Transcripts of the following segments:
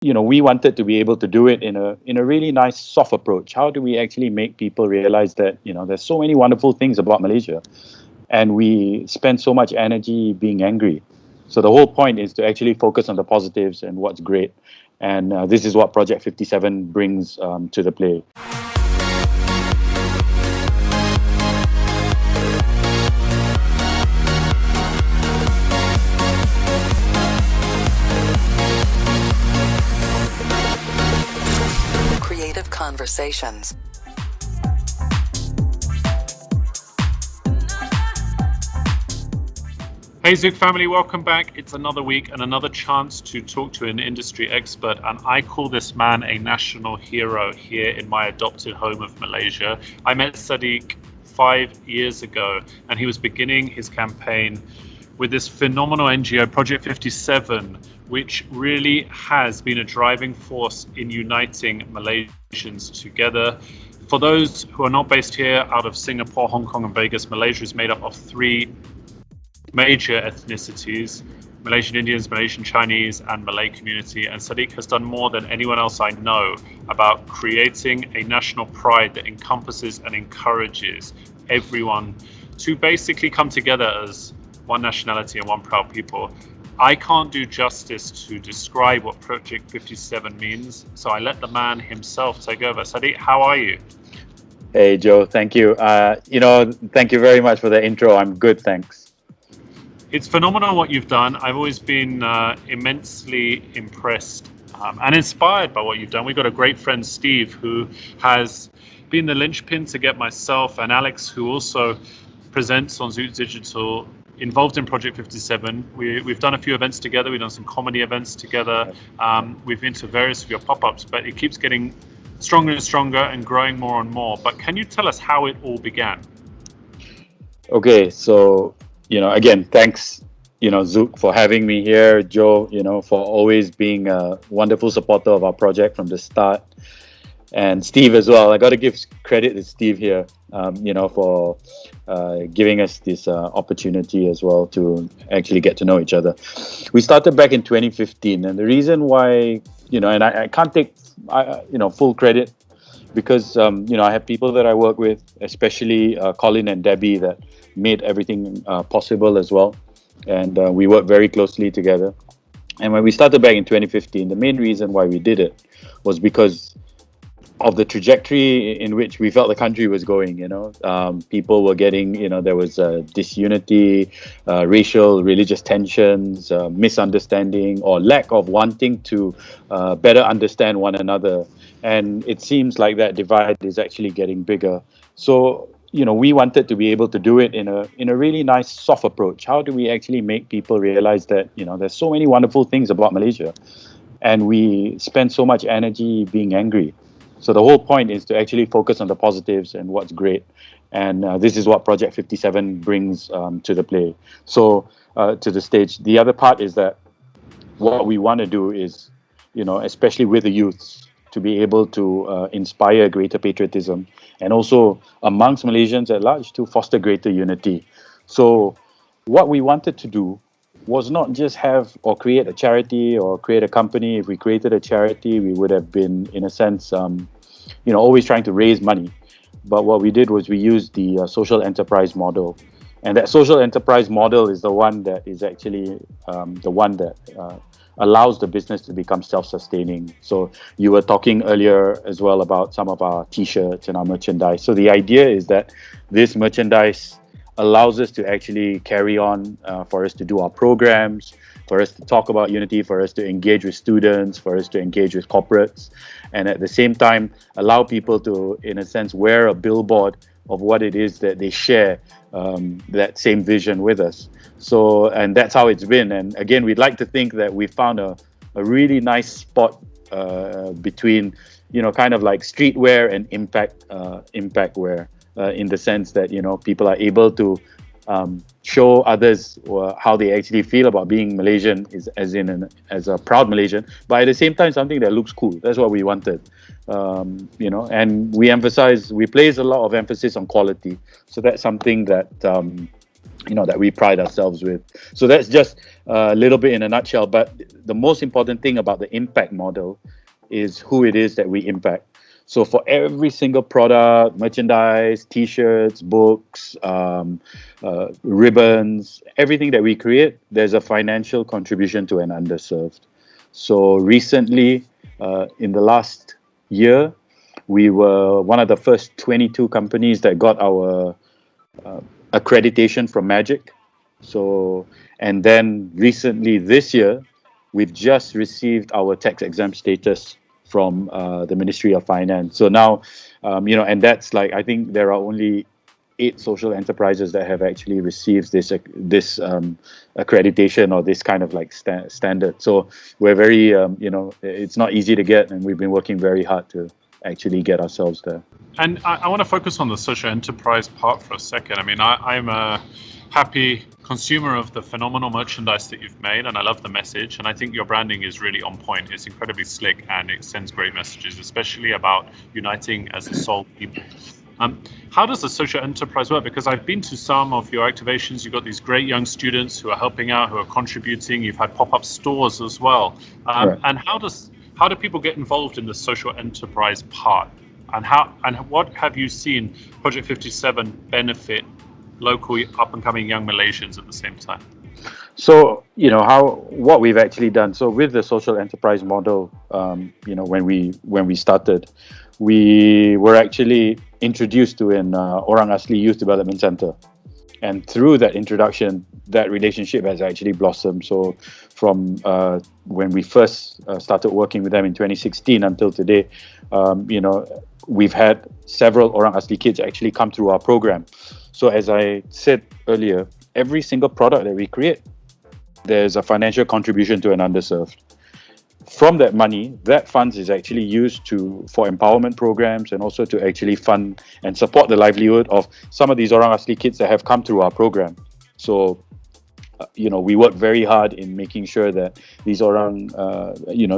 we wanted to be able to do it in a really nice soft approach. How do we actually make people realize that there's so many wonderful things about Malaysia, and we spend so much energy being angry. So the whole point is to actually focus on the positives and what's great, and this is what Project 57 brings to the play. Creative Conversations. Hey Zouk family, welcome back. It's another week and another chance to talk to an industry expert, and I call this man a national hero here in my adopted home of Malaysia. I met Sadiq 5 years ago, and he was beginning his campaign with this phenomenal NGO, Project 57, which really has been a driving force in uniting Malaysians together. For those who are not based here, out of Singapore, Hong Kong and Vegas, Malaysia is made up of three major ethnicities: Malaysian Indians, Malaysian Chinese and Malay community. And Sadiq has done more than anyone else I know about creating a national pride that encompasses and encourages everyone to basically come together as one nationality and one proud people. I can't do justice to describe what Project 57 means, so I let the man himself take over. Sadiq, how are you? Hey Joe, thank you. Thank you very much for the intro. I'm good, thanks. It's phenomenal what you've done. I've always been immensely impressed and inspired by what you've done. We've got a great friend, Steve, who has been the linchpin to get myself and Alex, who also presents on Zouk Digital, involved in Project 57. We've done a few events together. We've done some comedy events together. We've been to various of your pop-ups, but it keeps getting stronger and stronger and growing more and more. But can you tell us how it all began? Okay, so again, thanks, Zouk, for having me here. Joe, for always being a wonderful supporter of our project from the start. And Steve as well. I got to give credit to Steve here, for giving us this opportunity as well to actually get to know each other. We started back in 2015. And the reason why, and I can't take, full credit because, I have people that I work with, especially Colin and Debbie, that made everything possible as well, and we worked very closely together. And when we started back in 2015, the main reason why we did it was because of the trajectory in which we felt the country was going. People were getting, there was disunity, racial, religious tensions, misunderstanding, or lack of wanting to better understand one another. And it seems like that divide is actually getting bigger. So we wanted to be able to do it in a really nice soft approach. How do we actually make people realize that there's so many wonderful things about Malaysia, and we spend so much energy being angry. So the whole point is to actually focus on the positives and what's great, and this is what Project 57 brings to the play. So to the stage. The other part is that what we want to do is, especially with the youths, to be able to inspire greater patriotism, and also amongst Malaysians at large to foster greater unity. So what we wanted to do was not just have or create a charity or create a company. If we created a charity, we would have been, in a sense, always trying to raise money. But what we did was we used the social enterprise model. And that social enterprise model is the one that is actually the one that allows the business to become self-sustaining. So you were talking earlier as well about some of our t-shirts and our merchandise. So the idea is that this merchandise allows us to actually carry on, for us to do our programs, for us to talk about unity, for us to engage with students, for us to engage with corporates, and at the same time allow people to, in a sense, wear a billboard of what it is that they share, that same vision with us. So, and that's how it's been. And again, we'd like to think that we found a really nice spot between, kind of like streetwear and impact wear, in the sense that, people are able to show others how they actually feel about being Malaysian, as a proud Malaysian, but at the same time something that looks cool. That's what we wanted. And we place a lot of emphasis on quality. So that's something that that we pride ourselves with. So that's just a little bit in a nutshell. But the most important thing about the impact model is who it is that we impact. So for every single product, merchandise, T-shirts, books, ribbons, everything that we create, there's a financial contribution to an underserved. So recently, in the last year, we were one of the first 22 companies that got our accreditation from Magic. So, and then recently this year, we've just received our tax exempt status from the Ministry of Finance. So now, and that's like, I think there are only 8 social enterprises that have actually received this accreditation or this kind of like standard. So we're very, it's not easy to get, and we've been working very hard to actually get ourselves there. And I want to focus on the social enterprise part for a second. I mean, I'm a happy consumer of the phenomenal merchandise that you've made, and I love the message. And I think your branding is really on point. It's incredibly slick, and it sends great messages, especially about uniting as a soul people. How does the social enterprise work? Because I've been to some of your activations. You've got these great young students who are helping out, who are contributing. You've had pop-up stores as well. Right. And how do people get involved in the social enterprise part? And what have you seen Project 57 benefit local up-and-coming young Malaysians at the same time? So, what we've actually done. So with the social enterprise model, when we started, we were actually introduced to an Orang Asli Youth Development Center. And through that introduction, that relationship has actually blossomed. So from when we first started working with them in 2016 until today, we've had several Orang Asli kids actually come through our program. So as I said earlier, every single product that we create, there's a financial contribution to an underserved. From that money, that funds is actually used for empowerment programs and also to actually fund and support the livelihood of some of these Orang Asli kids that have come through our program. So, we work very hard in making sure that these Orang,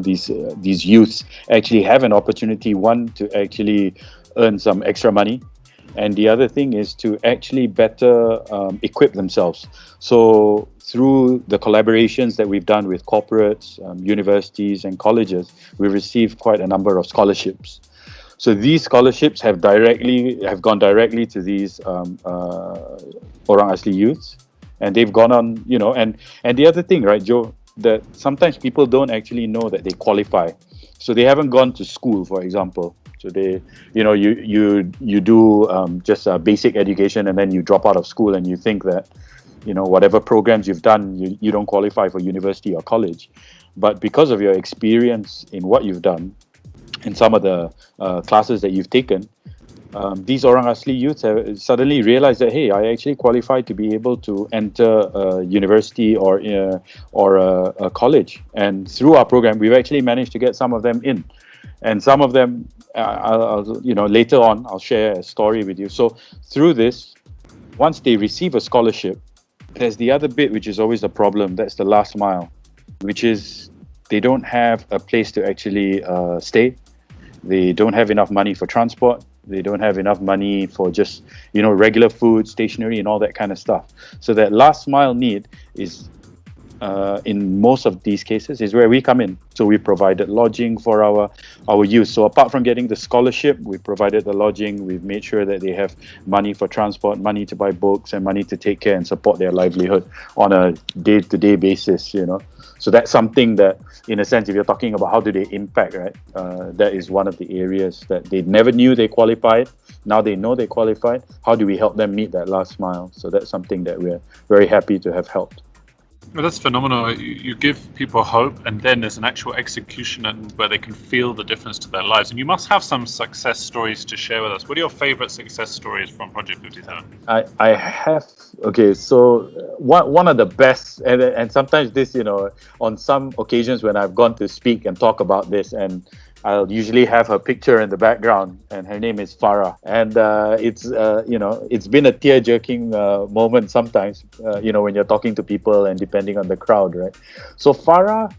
these youths actually have an opportunity, one, to actually earn some extra money, and the other thing is to actually better equip themselves. So through the collaborations that we've done with corporates, universities and colleges, we've received quite a number of scholarships. So these scholarships have gone directly to these Orang Asli youths, and they've gone on, and the other thing, right, Joe, that sometimes people don't actually know that they qualify. So they haven't gone to school, for example. So they, you do just a basic education, and then you drop out of school, and you think that, whatever programs you've done, you don't qualify for university or college. But because of your experience in what you've done, in some of the classes that you've taken, these Orang Asli youths have suddenly realized that, hey, I actually qualify to be able to enter a university or a college. And through our program, we've actually managed to get some of them in. And some of them, later on, I'll share a story with you. So through this, once they receive a scholarship, there's the other bit, which is always the problem. That's the last mile, which is they don't have a place to actually stay. They don't have enough money for transport. They don't have enough money for just, regular food, stationery, and all that kind of stuff. So that last mile need is, in most of these cases, is where we come in. So we provided lodging for our youth. So apart from getting the scholarship, we provided the lodging. We've made sure that they have money for transport, money to buy books, and money to take care and support their livelihood on a day-to-day basis, So that's something that, in a sense, if you're talking about how do they impact, right, that is one of the areas that they never knew they qualified. Now they know they qualified. How do we help them meet that last mile? So that's something that we're very happy to have helped. Well, that's phenomenal. You give people hope, and then there's an actual execution where they can feel the difference to their lives. And you must have some success stories to share with us. What are your favorite success stories from Project 57? I have. Okay, so one of the best, and sometimes this, on some occasions when I've gone to speak and talk about this, and I'll usually have her picture in the background, and her name is Farah. And it's been a tear-jerking moment sometimes, when you're talking to people and depending on the crowd, right? So Farah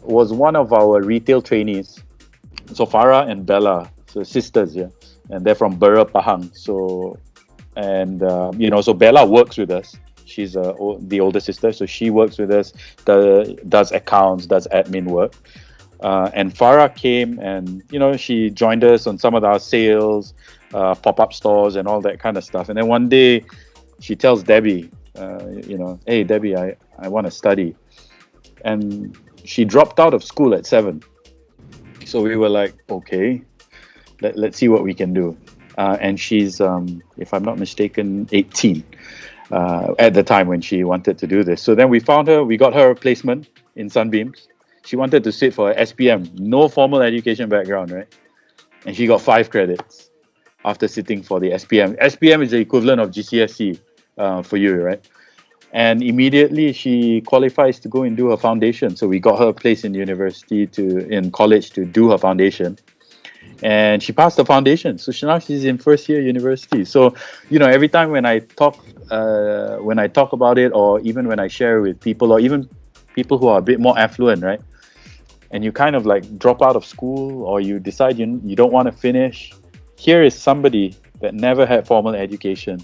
was one of our retail trainees. So Farah and Bella, so sisters, yeah, and they're from Bera Pahang. So, and so Bella works with us, She's the older sister, so she works with us, does accounts, does admin work. And Farah came and, she joined us on some of our sales, pop-up stores and all that kind of stuff. And then one day she tells Debbie, hey, Debbie, I want to study. And she dropped out of school at 7. So we were like, okay, let's see what we can do. And she's, if I'm not mistaken, 18 at the time when she wanted to do this. So then we found her, we got her a placement in Sunbeams. She wanted to sit for SPM, no formal education background, right? And she got 5 credits after sitting for the SPM. SPM is the equivalent of GCSE for you, right? And immediately she qualifies to go and do her foundation. So we got her a place in college to do her foundation. And she passed the foundation. So now she's in first year university. So, every time when I talk about it, or even when I share with people, or even people who are a bit more affluent, right? And you kind of like drop out of school, or you decide you don't want to finish. Here is somebody that never had formal education,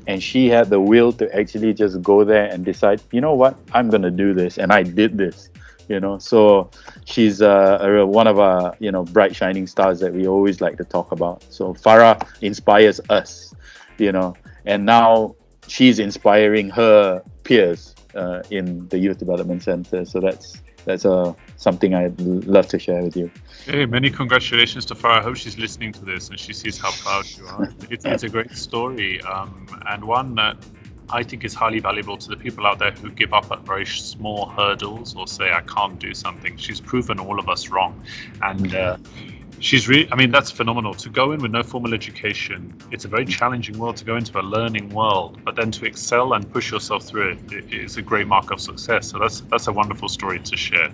and she had the will to actually just go there and decide, you know what, I'm going to do this. And I did this, So she's one of our, bright shining stars that we always like to talk about. So Farah inspires us, and now she's inspiring her peers in the Youth Development Center. So that's something I'd love to share with you. Hey, many congratulations to Farah. I hope she's listening to this and she sees how proud you are. It's a great story, and one that I think is highly valuable to the people out there who give up at very small hurdles or say, I can't do something. She's proven all of us wrong. And that's phenomenal. To go in with no formal education, it's a very challenging world to go into, a learning world, but then to excel and push yourself through it is a great mark of success. So that's a wonderful story to share.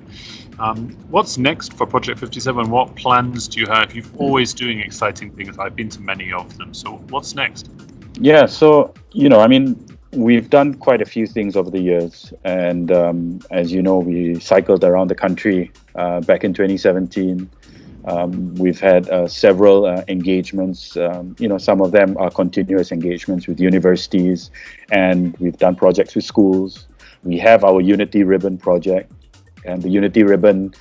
What's next for Project 57? What plans do you have? You're always doing exciting things. I've been to many of them. So what's next? Yeah, so, we've done quite a few things over the years. And as you know, we cycled around the country back in 2017. We've had several engagements. Some of them are continuous engagements with universities, and we've done projects with schools. We have our Unity Ribbon project, and the Unity Ribbon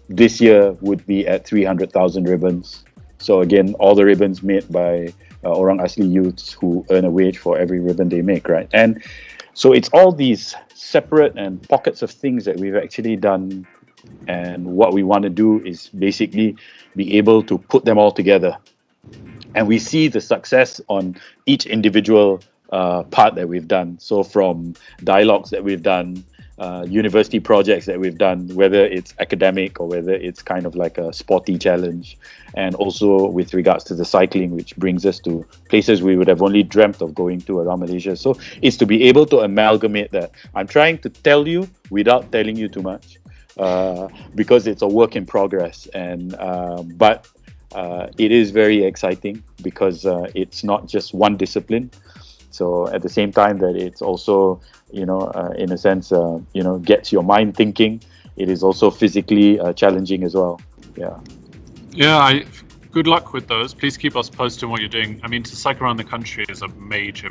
this year would be at 300,000 ribbons. So again, all the ribbons made by Orang Asli youths who earn a wage for every ribbon they make, right? And so it's all these separate and pockets of things that we've actually done. And what we want to do is basically be able to put them all together. And we see the success on each individual part that we've done. So from dialogues that we've done, university projects that we've done, whether it's academic or whether it's kind of like a sporty challenge, and also with regards to the cycling, which brings us to places we would have only dreamt of going to around Malaysia. So it's to be able to amalgamate that. I'm trying to tell you without telling you too much, because it's a work in progress, and but it is very exciting because it's not just one discipline. So at the same time that it's also, in a sense, gets your mind thinking, it is also physically challenging as well. Yeah, good luck with those. Please keep us posted on what you're doing. I mean, to cycle around the country is a major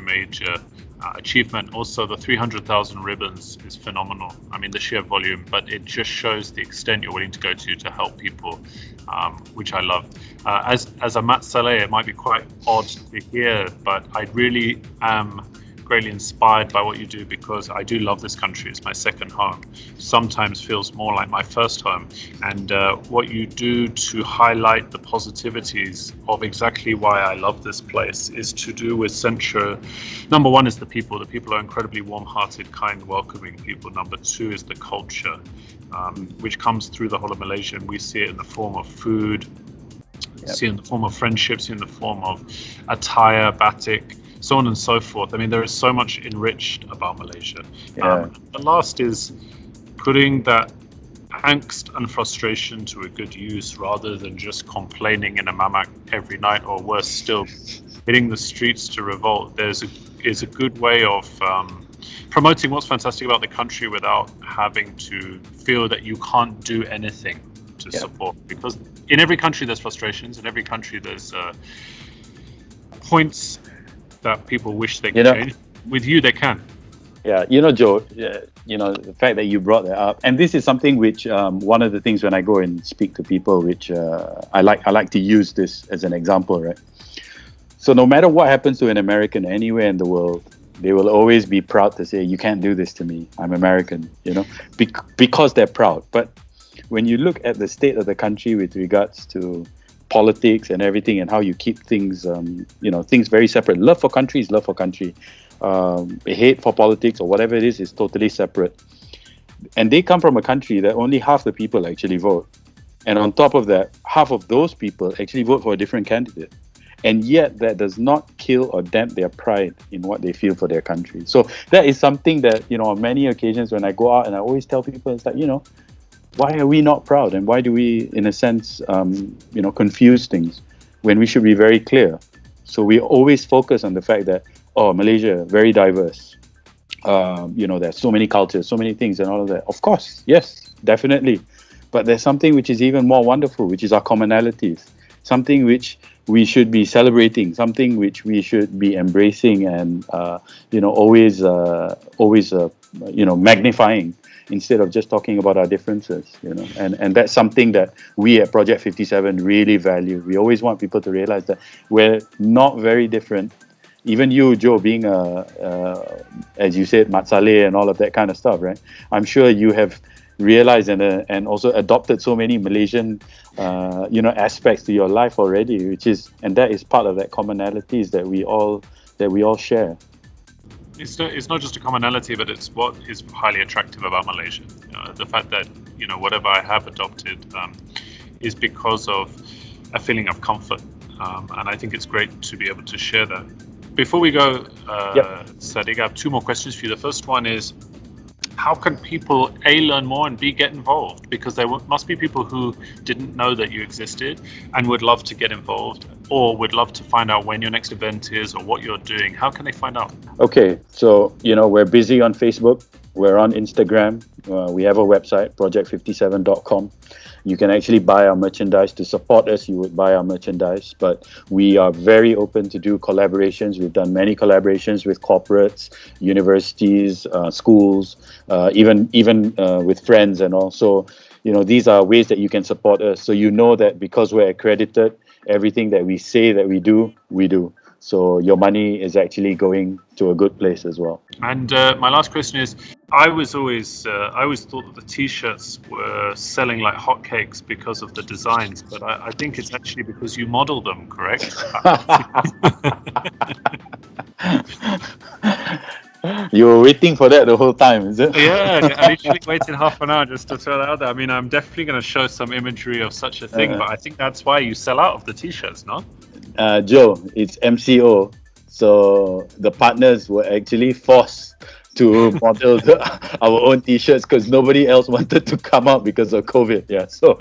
achievement. Also, the 300,000 ribbons is phenomenal. I mean, the sheer volume, but it just shows the extent you're willing to go to help people, which I love. As a Mat Saleh, it might be quite odd to hear, but I really am greatly inspired by what you do, because I do love this country. It's my second home. Sometimes feels more like my first home. And what you do to highlight the positivities of exactly why I love this place is to do with Centra. Number one is the people. The people are incredibly warm-hearted, kind, welcoming people. Number two is the culture, which comes through the whole of Malaysia. And we see it in the form of food, see it in the form of friendships, see it in the form of attire, batik, so on and so forth. I mean, there is so much enriched about Malaysia. The last is putting that angst and frustration to a good use, rather than just complaining in a mamak every night, or worse still, hitting the streets to revolt. Is a good way of promoting what's fantastic about the country without having to feel that you can't do anything to support. Because in every country there's frustrations, in every country there's points that people wish they could change. with you, they can. Yeah, Joe, the fact that you brought that up, and this is something which one of the things when I go and speak to people, which I like to use this as an example, right? So no matter what happens to an American anywhere in the world, they will always be proud to say, "You can't do this to me. I'm American," because they're proud. But when you look at the state of the country with regards to politics and everything, and how you keep things, things very separate. Love for country is love for country. Hate for politics or whatever it is totally separate. And they come from a country that only half the people actually vote. And on top of that, half of those people actually vote for a different candidate. And yet that does not kill or damp their pride in what they feel for their country. So that is something that, on many occasions when I go out and I always tell people, it's like, why are we not proud? And why do we, in a sense, confuse things when we should be very clear? So we always focus on the fact that, Malaysia, very diverse. There's so many cultures, so many things and all of that. Of course, yes, definitely. But there's something which is even more wonderful, which is our commonalities. Something which we should be celebrating, something which we should be embracing and, always magnifying instead of just talking about our differences, and that's something that we at Project 57 really value. We always want people to realize that we're not very different. Even you, Joe, being as you said, Mat Saleh and all of that kind of stuff, right? I'm sure you have realized and also adopted so many Malaysian, aspects to your life already, and that is part of that commonalities that we all share. It's not just a commonality, but it's what is highly attractive about Malaysia. The fact that whatever I have adopted is because of a feeling of comfort, and I think it's great to be able to share that. Before we go, Sadiq, I have two more questions for you. The first one is, how can people learn more and get involved? Because there must be people who didn't know that you existed and would love to get involved, or would love to find out when your next event is or what you're doing. How can they find out? Okay, so we're busy on Facebook, we're on Instagram, we have a website, project57.com. You can actually buy our merchandise. To support us, you would buy our merchandise, but we are very open to do collaborations. We've done many collaborations with corporates, universities, schools, even with friends, and also, these are ways that you can support us. So that because we're accredited, everything that we say that we do, we do. So your money is actually going to a good place as well. And my last question is, I always thought that the T-shirts were selling like hotcakes because of the designs, but I think it's actually because you model them, correct? You were waiting for that the whole time, is it? Yeah, I literally waited half an hour just to throw that out there. I mean, I'm definitely going to show some imagery of such a thing, but I think that's why you sell out of the T-shirts, no? Joe, it's MCO. So the partners were actually forced to model our own T-shirts because nobody else wanted to come out because of COVID. Yeah, so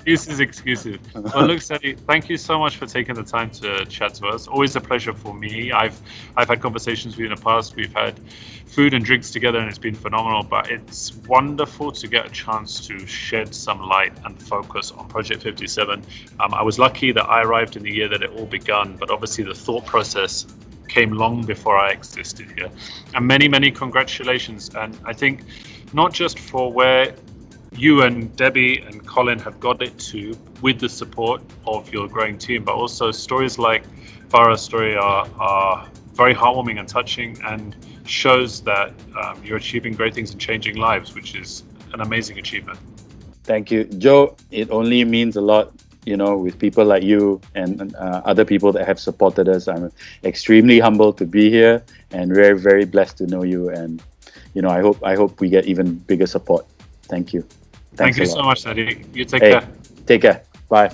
excuses. Well, look, Sadiq, thank you so much for taking the time to chat to us. Always a pleasure for me. I've had conversations with you in the past. We've had food and drinks together, and it's been phenomenal. But it's wonderful to get a chance to shed some light and focus on Project 57. I was lucky that I arrived in the year that it all begun, but obviously the thought process came long before I existed here. And many, many congratulations. And I think not just for where you and Debbie and Colin have got it to with the support of your growing team, but also stories like Farah's story are very heartwarming and touching, and shows that you're achieving great things and changing lives, which is an amazing achievement. Thank you, Joe. It only means a lot, with people like you and other people that have supported us. I'm extremely humbled to be here and very, very blessed to know you. And, I hope we get even bigger support. Thank you. Thank you so much, Sadiq. You take care. Take care. Bye.